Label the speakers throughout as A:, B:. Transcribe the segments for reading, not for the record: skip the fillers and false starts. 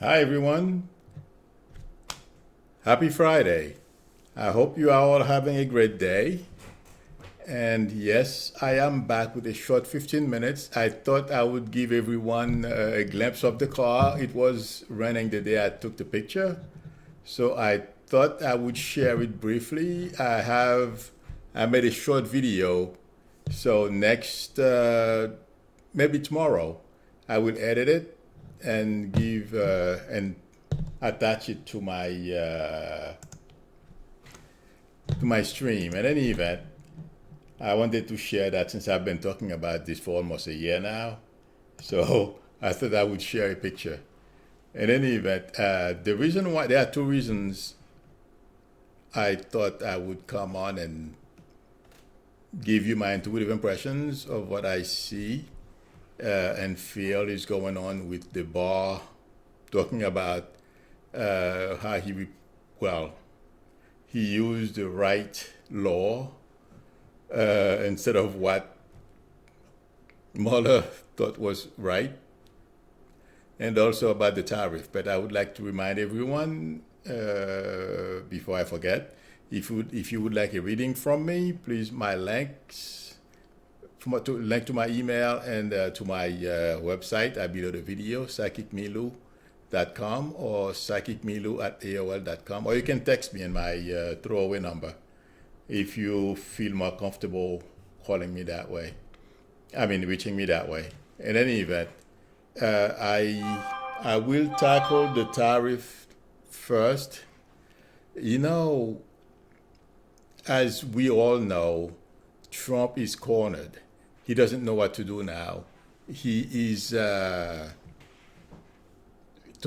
A: Hi, everyone. Happy Friday. I hope you are all having a great day. And yes, I am back with a short 15 minutes. I thought I would give everyone a glimpse of the car. It was raining the day I took the picture. So I thought I would share it briefly. I made a short video. So maybe tomorrow, I will edit it and and attach it to my stream. In any event, I wanted to share that since I've been talking about this for almost a year now. So I thought I would share a picture. In any event, the reason why there are two reasons I thought I would come on and give you my intuitive impressions of what I see and feel is going on with the Barr, talking about how he used the right law instead of what Mueller thought was right, and also about the tariff. But I would like to remind everyone before I forget, if you would like a reading from me, please my links link to my email and to my website are below the video, psychicmilu.com or psychicmilu@aol.com, or you can text me in my throwaway number if you feel more comfortable calling me that way. I mean, reaching me that way. In any event, I will tackle the tariff first. You know, as we all know, Trump is cornered. He doesn't know what to do now. He is, to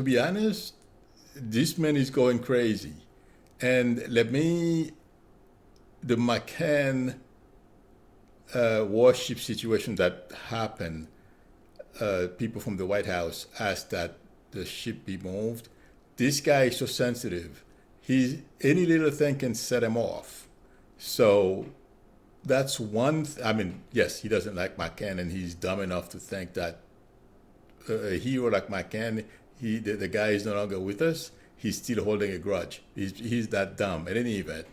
A: be honest, this man is going crazy. And the McCain warship situation that happened, people from the White House asked that the ship be moved. This guy is so sensitive. Any little thing can set him off. So that's I mean, yes, he doesn't like McCain, and he's dumb enough to think that a hero like McCain, the guy is no longer with us. He's still holding a grudge. He's that dumb. At any event,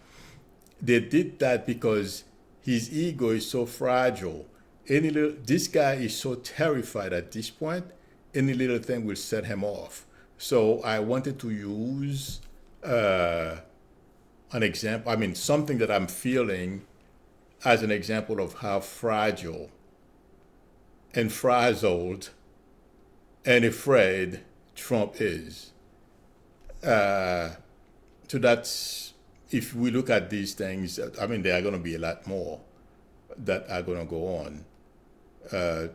A: they did that because his ego is so fragile. This guy is so terrified at this point, any little thing will set him off. So I wanted to use an example, I mean, something that I'm feeling as an example of how fragile and frazzled and afraid Trump is. So that's, if we look at these things, I mean, there are going to be a lot more that are going to go on.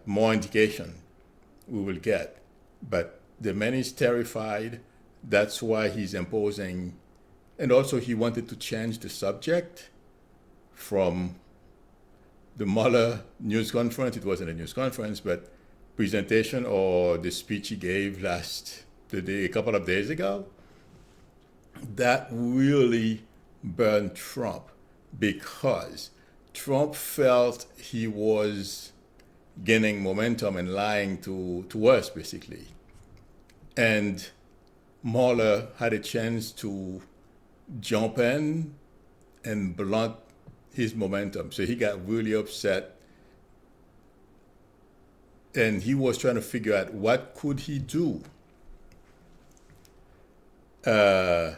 A: More indication we will get. But the man is terrified. That's why he's imposing. And also, he wanted to change the subject from the Mueller news conference. It wasn't a news conference, but presentation or the speech he gave a couple of days ago. That really burned Trump because Trump felt he was gaining momentum and lying to us, basically. And Mueller had a chance to jump in and blunt his momentum. So he got really upset. And he was trying to figure out what could he do to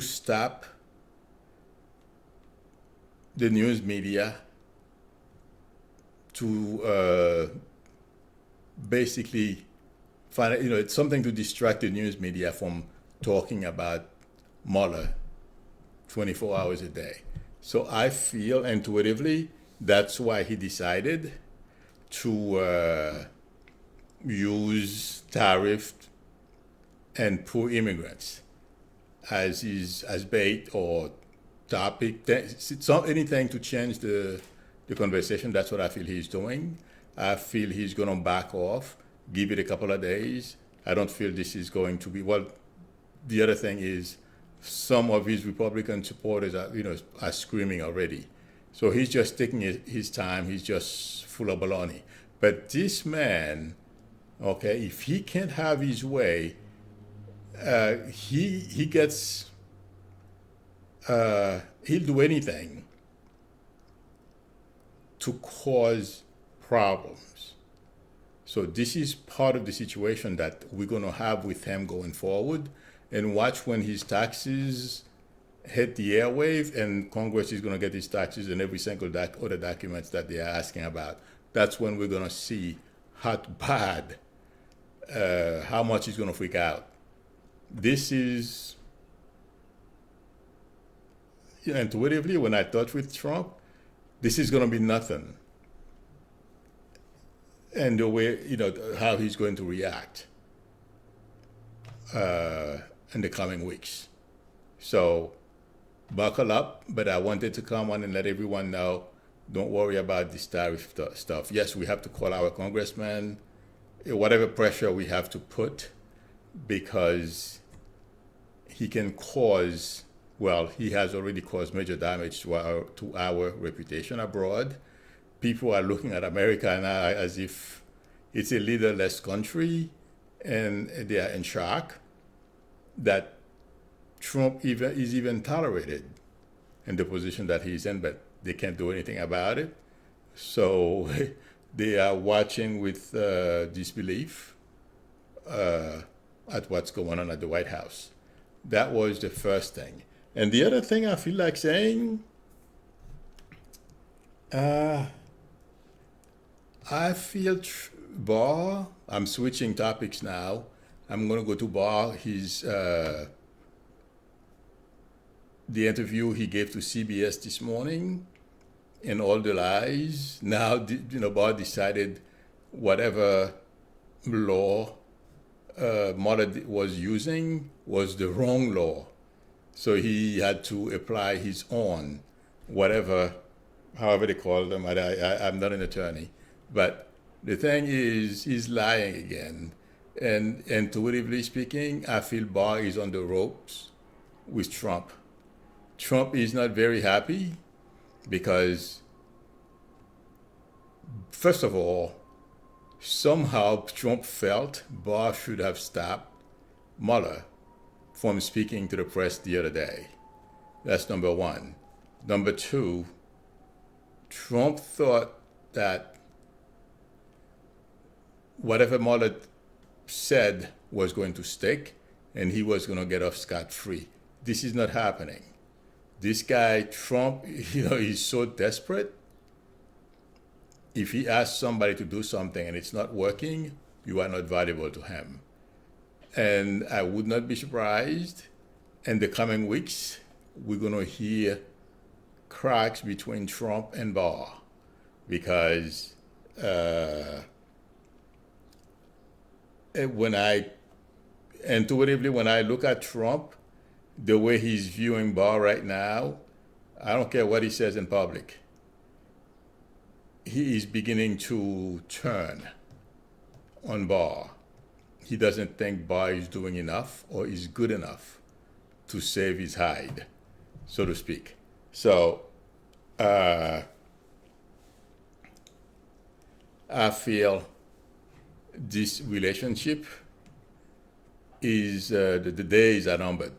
A: stop the news media, to basically find, it's something to distract the news media from talking about Mueller 24 hours a day. So I feel intuitively that's why he decided to use tariff and poor immigrants as bait or topic. Anything to change the conversation. That's what I feel he's doing. I feel he's going to back off, give it a couple of days. I don't feel this is going to be, well, the other thing is some of his Republican supporters are screaming already. So he's just taking his time. He's just full of baloney. But this man, okay, if he can't have his way, he gets he'll do anything to cause problems. So this is part of the situation that we're going to have with him going forward. And watch when his taxes hit the airwave and Congress is going to get his taxes and every single other documents that they are asking about. That's when we're going to see how bad, how much he's going to freak out. This is, intuitively, when I thought with Trump, this is going to be nothing. And the way, how he's going to react in the coming weeks. So buckle up, but I wanted to come on and let everyone know, don't worry about this tariff stuff. Yes, we have to call our congressman, whatever pressure we have to put, because he can cause, well, he has already caused major damage to our reputation abroad. People are looking at America now as if it's a leaderless country, and they are in shock that Trump is even tolerated in the position that he's in, but they can't do anything about it. So they are watching with disbelief at what's going on at the White House. That was the first thing. And the other thing I feel like saying, I feel Barr, I'm switching topics now. I'm going to go to Barr. The interview he gave to CBS this morning and all the lies. Now, Barr decided whatever law Mueller was using was the wrong law. So he had to apply his own, however they call them. I'm not an attorney. But the thing is, he's lying again. And intuitively speaking, I feel Barr is on the ropes with Trump. Trump is not very happy because, first of all, somehow Trump felt Barr should have stopped Mueller from speaking to the press the other day. That's number one. Number two, Trump thought that whatever Mueller said was going to stick and he was going to get off scot-free. This is not happening. This guy, Trump, he's so desperate. If he asks somebody to do something and it's not working, you are not valuable to him. And I would not be surprised in the coming weeks, we're going to hear cracks between Trump and Barr, because when I look at Trump, the way he's viewing Barr right now, I don't care what he says in public. He is beginning to turn on Barr. He doesn't think Barr is doing enough or is good enough to save his hide, so to speak. So I feel this relationship is, the days are numbered.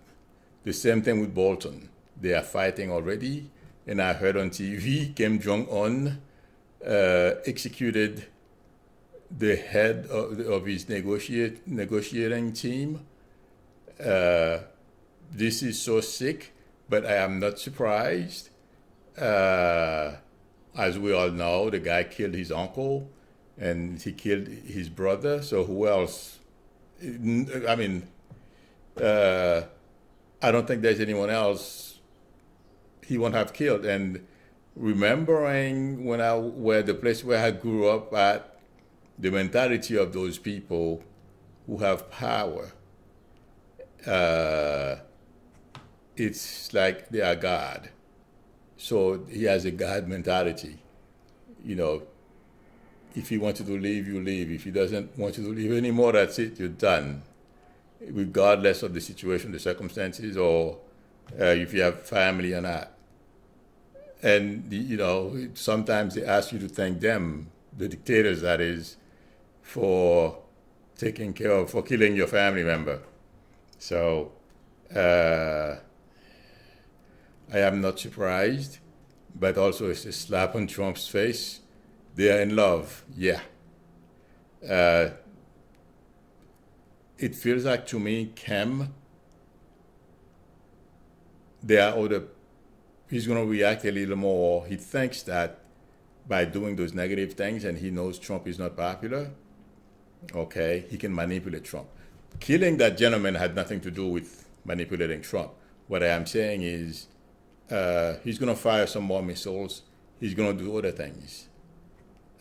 A: The same thing with Bolton. They are fighting already. And I heard on TV, Kim Jong-un executed the head of his negotiating team. This is so sick, but I am not surprised. As we all know, the guy killed his uncle and he killed his brother. So who else? I don't think there's anyone else he won't have killed. And remembering where the place where I grew up at, the mentality of those people who have power, it's like they are God. So he has a God mentality. If he wants you to leave, you leave. If he doesn't want you to leave anymore, that's it, you're done. Regardless of the situation, the circumstances, or if you have family or not. And, sometimes they ask you to thank them the dictators, that is, for for killing your family member. So I am not surprised, but also it's a slap on Trump's face. They are in love, yeah. Uh, it feels like to me, there are other, he's going to react a little more. He thinks that by doing those negative things, and he knows Trump is not popular, okay, he can manipulate Trump. Killing that gentleman had nothing to do with manipulating Trump. What I am saying is he's going to fire some more missiles. He's going to do other things,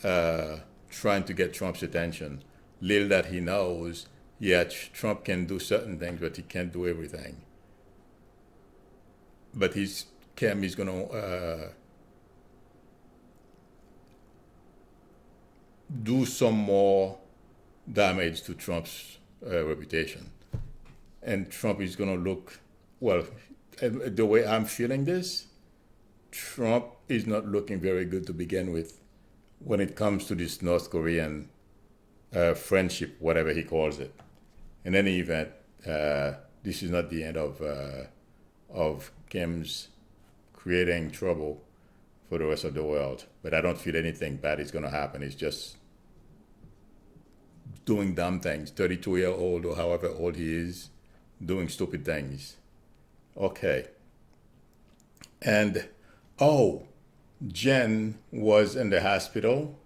A: trying to get Trump's attention. Little that he knows, yeah, Trump can do certain things, but he can't do everything. But Kim is going to do some more damage to Trump's reputation. And Trump is going to look, well, the way I'm feeling this, Trump is not looking very good to begin with when it comes to this North Korean friendship, whatever he calls it. In any event, this is not the end of Kim's creating trouble for the rest of the world. But I don't feel anything bad is going to happen. It's just doing dumb things. 32-year-old or however old he is, doing stupid things. Okay. And, Jen was in the hospital.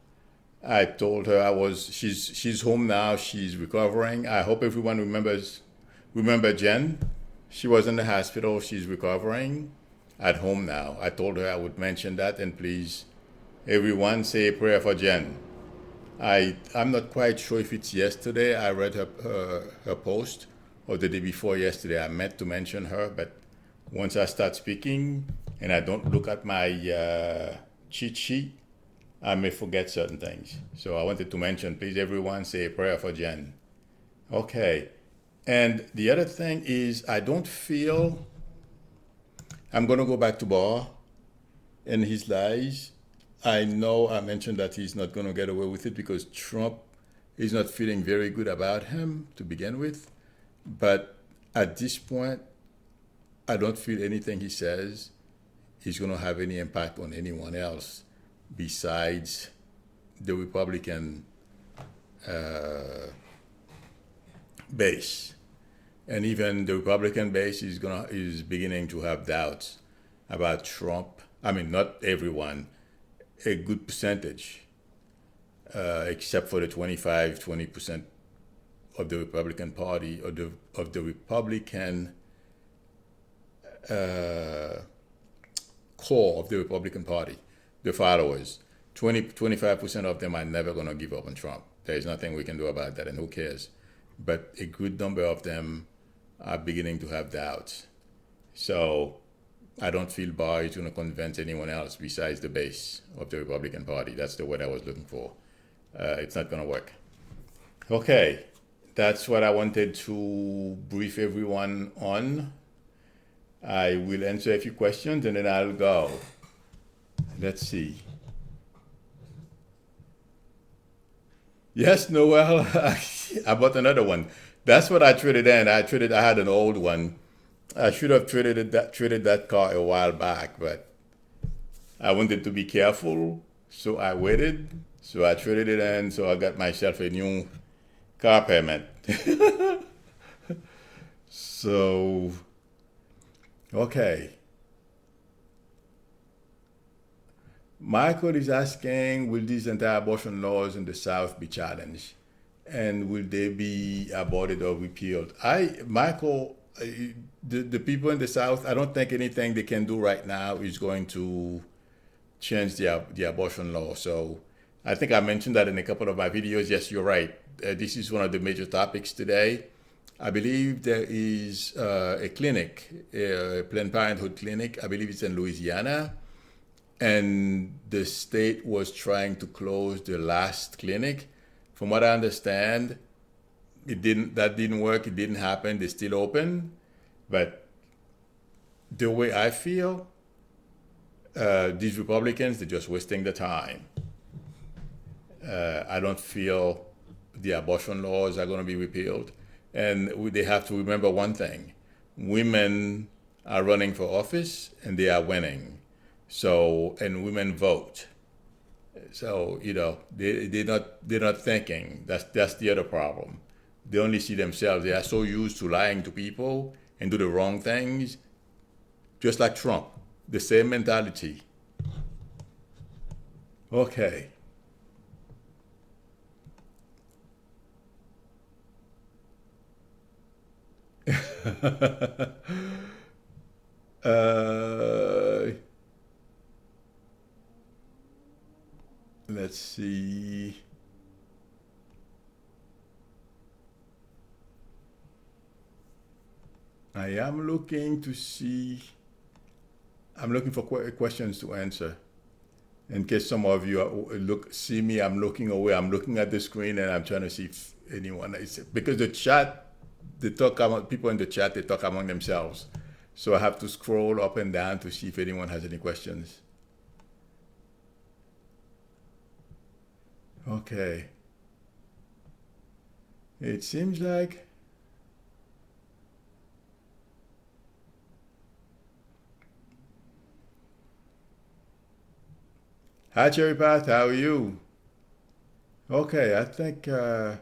A: I told her she's home now. She's recovering. I hope everyone remember Jen. She was in the hospital. She's recovering at home now. I told her I would mention that, and please, everyone, say a prayer for Jen. I'm not quite sure if it's yesterday. I read her post, or the day before yesterday. I meant to mention her, but once I start speaking and I don't look at my cheat sheet, I may forget certain things. So I wanted to mention, please, everyone, say a prayer for Jen. Okay. And the other thing is, I don't feel, I'm going to go back to Barr and his lies. I know I mentioned that he's not going to get away with it because Trump is not feeling very good about him to begin with. But at this point, I don't feel anything he says is going to have any impact on anyone else besides the Republican base. And even the Republican base is beginning to have doubts about Trump. I mean, not everyone, a good percentage, except for the 20% of the Republican Party, or of the Republican core of the Republican Party, the followers. 25% of them are never going to give up on Trump. There is nothing we can do about that, and who cares? But a good number of them are beginning to have doubts. So I don't feel Barr is going to convince anyone else besides the base of the Republican Party. That's the word I was looking for. It's not going to work. Okay, that's what I wanted to brief everyone on. I will answer a few questions and then I'll go. Let's see. Yes, Noel, I bought another one. That's what I traded in. I had an old one. I should have traded that car a while back, but I wanted to be careful, so I waited. So I traded it in, so I got myself a new car payment. So, okay. Michael is asking, will these anti-abortion laws in the South be challenged? And will they be aborted or repealed? Michael, the people in the South, I don't think anything they can do right now is going to change the abortion law. So I think I mentioned that in a couple of my videos. Yes, you're right. This is one of the major topics today. I believe there is a clinic, a Planned Parenthood clinic. I believe it's in Louisiana. And the state was trying to close the last clinic. From what I understand, that didn't work. It didn't happen. They're still open. But the way I feel, these Republicans, they're just wasting the time. I don't feel the abortion laws are going to be repealed. And they have to remember one thing: women are running for office and they are winning. So, and women vote. So, they're not thinking. That's the other problem. They only see themselves. They are so used to lying to people and do the wrong things, just like Trump. The same mentality. Okay. uh, let's see. I am looking to see. I'm looking for questions to answer. In case some of you see me, I'm looking away. I'm looking at the screen and I'm trying to see if anyone is, because the chat, they talk about people in the chat. They talk among themselves, so I have to scroll up and down to see if anyone has any questions. Okay. It seems like hi, Cherry Path. How are you? Okay, I think I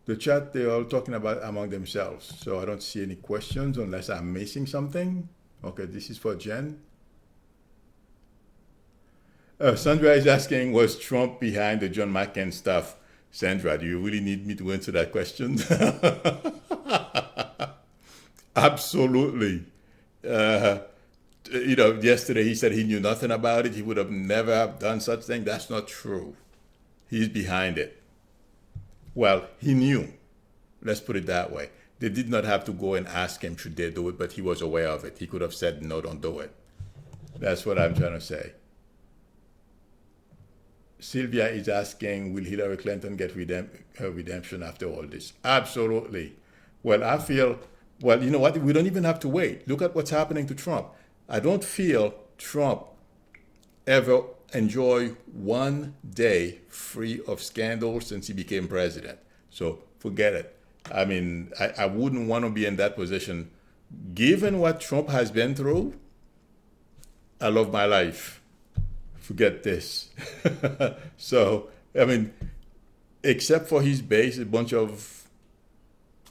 A: the chat they're all talking about among themselves. So I don't see any questions unless I'm missing something. Okay, this is for Jen. Sandra is asking, was Trump behind the John McCain stuff? Sandra, do you really need me to answer that question? Absolutely. Uh, Yesterday he said he knew nothing about it. He would have never have done such thing. That's not true. He's behind it. Well, he knew. Let's put it that way. They did not have to go and ask him should they do it, but he was aware of it. He could have said, no, don't do it. That's what I'm trying to say. Sylvia is asking, will Hillary Clinton get her redemption after all this? Absolutely. Well, I feel, well, you know what? We don't even have to wait. Look at what's happening to Trump. I don't feel Trump ever enjoy one day free of scandals since he became president. So forget it. I mean, I wouldn't want to be in that position. Given what Trump has been through, I love my life. Forget this. So, I mean, except for his base, a bunch of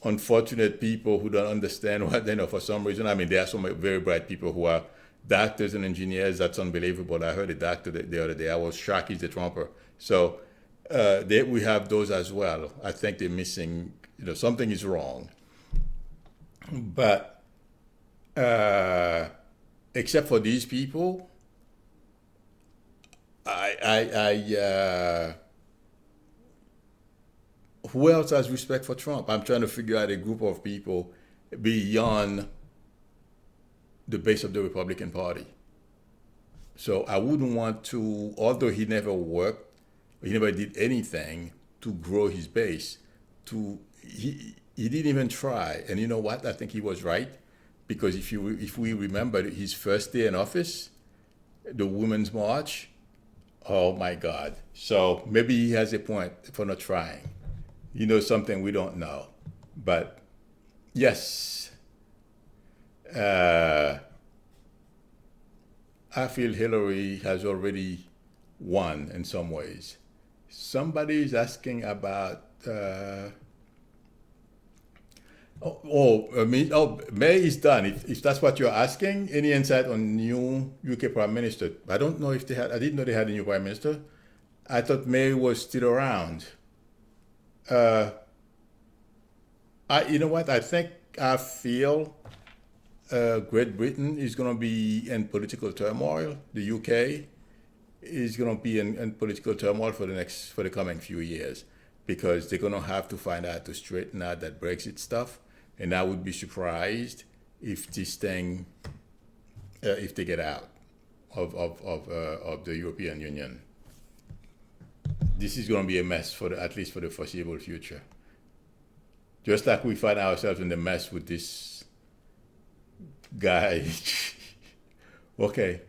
A: unfortunate people who don't understand what, for some reason. I mean, there are some very bright people who are doctors and engineers. That's unbelievable. I heard a doctor the other day. I was shocked he's a Trumper. So we have those as well. I think they're missing, something is wrong. But except for these people, who else has respect for Trump? I'm trying to figure out a group of people beyond the base of the Republican Party. So I wouldn't want to, although he never worked, he never did anything to grow his base. He didn't even try. And you know what? I think he was right, because if we remember his first day in office, the Women's March, oh my God. So maybe he has a point for not trying. Something we don't know. But yes, I feel Hillary has already won in some ways. Somebody is asking about. May is done. If that's what you're asking, any insight on new UK Prime Minister? I don't know if they had. I didn't know they had a new Prime Minister. I thought May was still around. You know what? I feel Great Britain is going to be in political turmoil. The UK is going to be in political turmoil for the coming few years, because they're going to have to find out to straighten out that Brexit stuff. And I would be surprised if this thing, if they get out of the European Union. This is going to be a mess at least for the foreseeable future. Just like we find ourselves in the mess with this guy. Okay.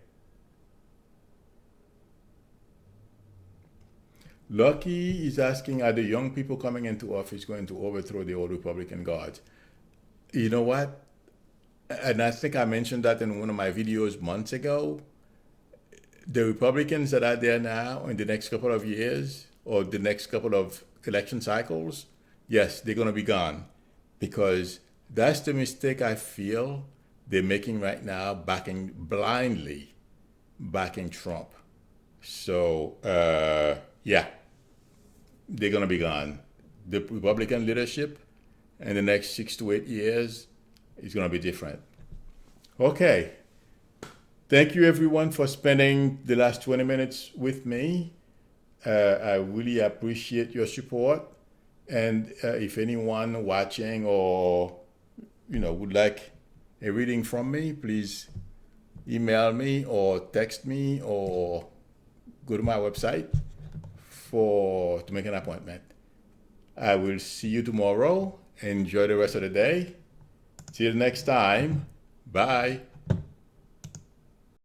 A: Lucky is asking, are the young people coming into office going to overthrow the old Republican guards? You know what? And I think I mentioned that in one of my videos months ago. The Republicans that are there now in the next couple of years or the next couple of election cycles, yes, they're going to be gone because that's the mistake I feel they're making right now, blindly backing Trump. So, yeah, they're going to be gone. The Republican leadership in the next 6 to 8 years is going to be different. Okay. Thank you, everyone, for spending the last 20 minutes with me. I really appreciate your support. And if anyone watching or would like a reading from me, please email me or text me or go to my website to make an appointment. I will see you tomorrow. Enjoy the rest of the day. Till next time. Bye.